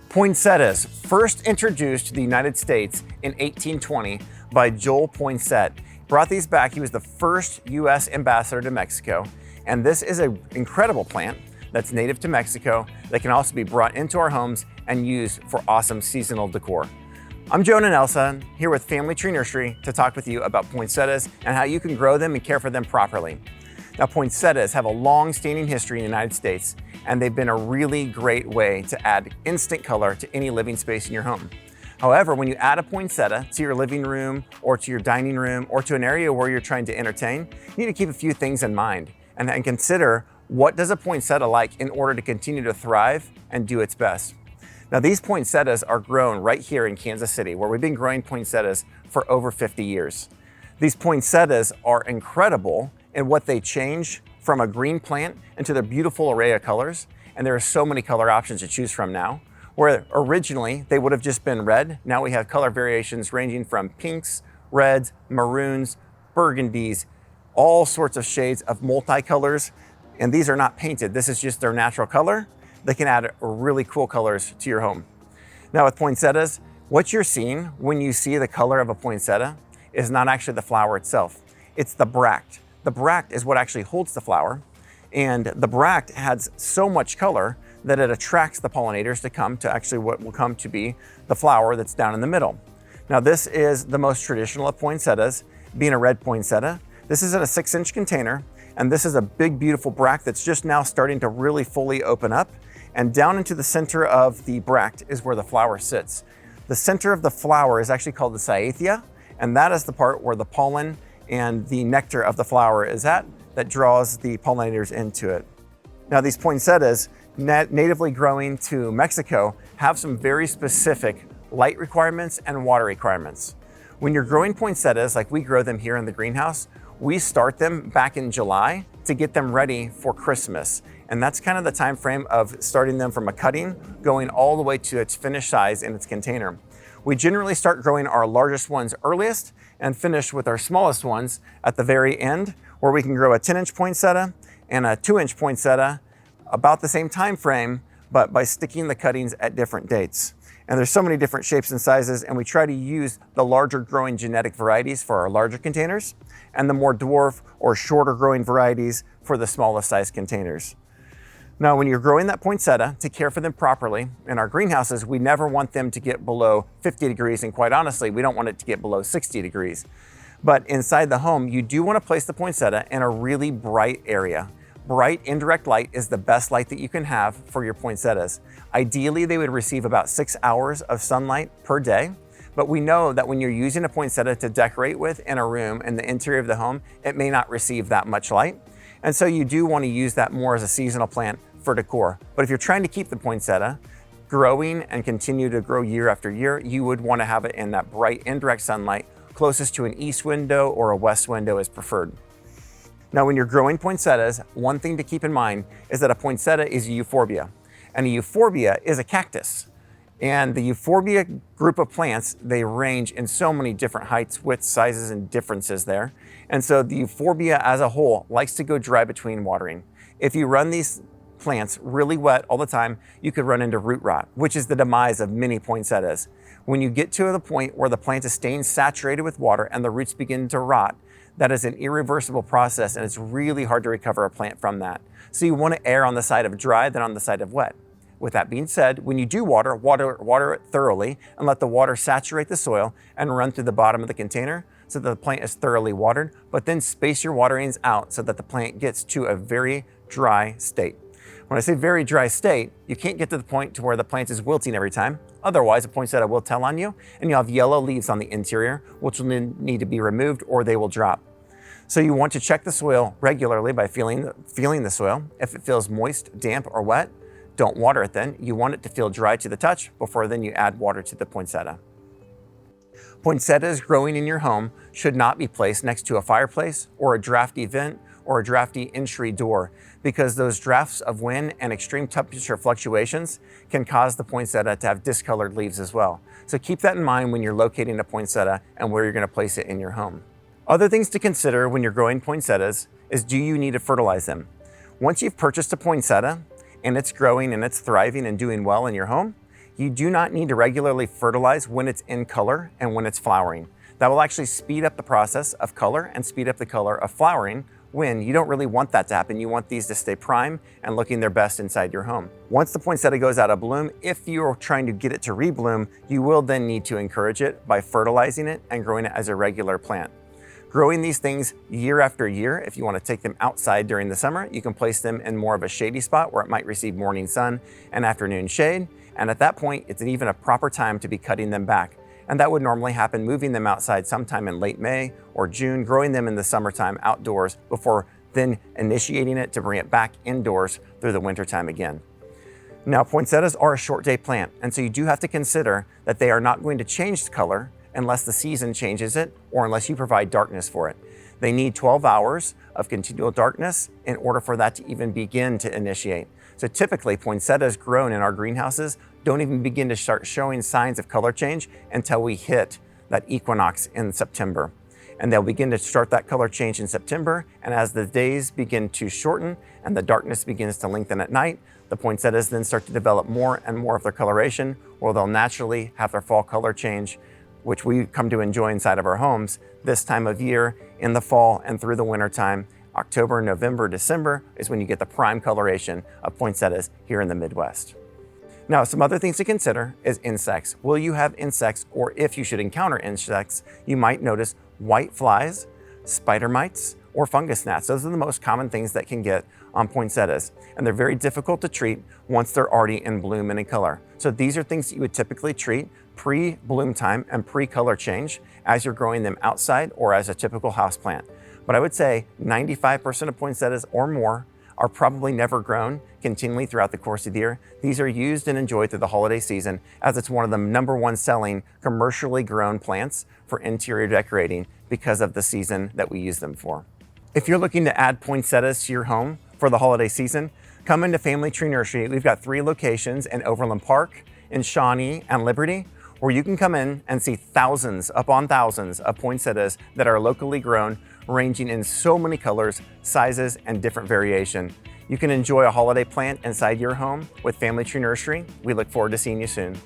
Poinsettias, first introduced to the United States in 1820 by Joel Poinsett. Brought these back. He was the first U.S. ambassador to Mexico. And this is an incredible plant that's native to Mexico that can also be brought into our homes and used for awesome seasonal decor. I'm Jonah Nelson, here with Family Tree Nursery to talk with you about poinsettias and how you can grow them and care for them properly. Now, poinsettias have a long-standing history in the United States, and they've been a really great way to add instant color to any living space in your home. However, when you add a poinsettia to your living room or to your dining room or to an area where you're trying to entertain, you need to keep a few things in mind and consider, what does a poinsettia like in order to continue to thrive and do its best? Now, these poinsettias are grown right here in Kansas City, where we've been growing poinsettias for over 50 years. These poinsettias are incredible in what they change from a green plant into their beautiful array of colors. And there are so many color options to choose from now, where originally they would have just been red. Now we have color variations ranging from pinks, reds, maroons, burgundies, all sorts of shades of multicolors. And these are not painted. This is just their natural color. They can add really cool colors to your home. Now with poinsettias, what you're seeing when you see the color of a poinsettia is not actually the flower itself. It's the bract. The bract is what actually holds the flower. And the bract has so much color that it attracts the pollinators to come to actually what will come to be the flower that's down in the middle. Now this is the most traditional of poinsettias, being a red poinsettia. This is in a 6-inch container, and this is a big, beautiful bract that's just now starting to really fully open up. And down into the center of the bract is where the flower sits. The center of the flower is actually called the cyathea, and that is the part where the pollen and the nectar of the flower is at that draws the pollinators into it. Now these poinsettias, natively growing to Mexico, have some very specific light requirements and water requirements. When you're growing poinsettias, like we grow them here in the greenhouse, we start them back in July to get them ready for Christmas. And that's kind of the time frame of starting them from a cutting, going all the way to its finished size in its container. We generally start growing our largest ones earliest and finish with our smallest ones at the very end, where we can grow a 10-inch poinsettia and a 2-inch poinsettia about the same time frame, but by sticking the cuttings at different dates. And there's so many different shapes and sizes, and we try to use the larger growing genetic varieties for our larger containers and the more dwarf or shorter growing varieties for the smallest size containers. Now, when you're growing that poinsettia, to care for them properly, in our greenhouses, we never want them to get below 50 degrees, and quite honestly, we don't want it to get below 60 degrees. But inside the home, you do want to place the poinsettia in a really bright area. Bright indirect light is the best light that you can have for your poinsettias. Ideally, they would receive about 6 hours of sunlight per day, but we know that when you're using a poinsettia to decorate with in a room in the interior of the home, it may not receive that much light. And so you do want to use that more as a seasonal plant for decor. But if you're trying to keep the poinsettia growing and continue to grow year after year, you would want to have it in that bright indirect sunlight. Closest to an east window or a west window is preferred. Now, when you're growing poinsettias, one thing to keep in mind is that a poinsettia is a euphorbia, and a euphorbia is a cactus. And the euphorbia group of plants, they range in so many different heights, widths, sizes, and differences there. And so the euphorbia as a whole likes to go dry between watering. If you run these plants really wet all the time, you could run into root rot, which is the demise of many poinsettias. When you get to the point where the plant is staying saturated with water and the roots begin to rot, that is an irreversible process, and it's really hard to recover a plant from that. So you want to err on the side of dry than on the side of wet. With that being said, when you do water it thoroughly and let the water saturate the soil and run through the bottom of the container so that the plant is thoroughly watered, but then space your waterings out so that the plant gets to a very dry state. When I say very dry state, you can't get to the point to where the plant is wilting every time. Otherwise, a poinsettia will tell on you, and you'll have yellow leaves on the interior, which will need to be removed or they will drop. So you want to check the soil regularly by feeling the soil. If it feels moist, damp, or wet, don't water it then. You want it to feel dry to the touch before then you add water to the poinsettia. Poinsettias growing in your home should not be placed next to a fireplace or a drafty vent or a drafty entry door, because those drafts of wind and extreme temperature fluctuations can cause the poinsettia to have discolored leaves as well. So keep that in mind when you're locating a poinsettia and where you're going to place it in your home. Other things to consider when you're growing poinsettias is, do you need to fertilize them? Once you've purchased a poinsettia and it's growing and it's thriving and doing well in your home, You do not need to regularly fertilize when it's in color and when it's flowering. That will actually speed up the process of color and speed up the color of flowering when you don't really want that to happen. You want these to stay prime and looking their best inside your home. Once the poinsettia goes out of bloom, if you're trying to get it to rebloom, you will then need to encourage it by fertilizing it and growing it as a regular plant. Growing these things year after year, if you want to take them outside during the summer, you can place them in more of a shady spot where it might receive morning sun and afternoon shade. And at that point, it's even a proper time to be cutting them back. And that would normally happen moving them outside sometime in late May or June, growing them in the summertime outdoors before then initiating it to bring it back indoors through the wintertime again. Now, poinsettias are a short day plant, and so you do have to consider that they are not going to change the color unless the season changes it or unless you provide darkness for it. They need 12 hours of continual darkness in order for that to even begin to initiate. So typically, poinsettias grown in our greenhouses don't even begin to start showing signs of color change until we hit that equinox in September. And they'll begin to start that color change in September, and as the days begin to shorten and the darkness begins to lengthen at night, the poinsettias then start to develop more and more of their coloration, or they'll naturally have their fall color change, which we come to enjoy inside of our homes this time of year in the fall and through the winter time. October, November, December is when you get the prime coloration of poinsettias here in the Midwest. Now, some other things to consider is insects. Will you have insects, or if you should encounter insects, you might notice white flies, spider mites, or fungus gnats. Those are the most common things that can get on poinsettias, and they're very difficult to treat once they're already in bloom and in color. So these are things that you would typically treat pre-bloom time and pre-color change as you're growing them outside or as a typical houseplant. But I would say 95% of poinsettias or more are probably never grown continually throughout the course of the year. These are used and enjoyed through the holiday season, as it's one of the #1 selling commercially grown plants for interior decorating because of the season that we use them for. If you're looking to add poinsettias to your home for the holiday season, come into Family Tree Nursery. We've got 3 locations in Overland Park, in Shawnee, and Liberty, where you can come in and see thousands upon thousands of poinsettias that are locally grown, ranging in so many colors, sizes, and different variation. You can enjoy a holiday plant inside your home with Family Tree Nursery. We look forward to seeing you soon.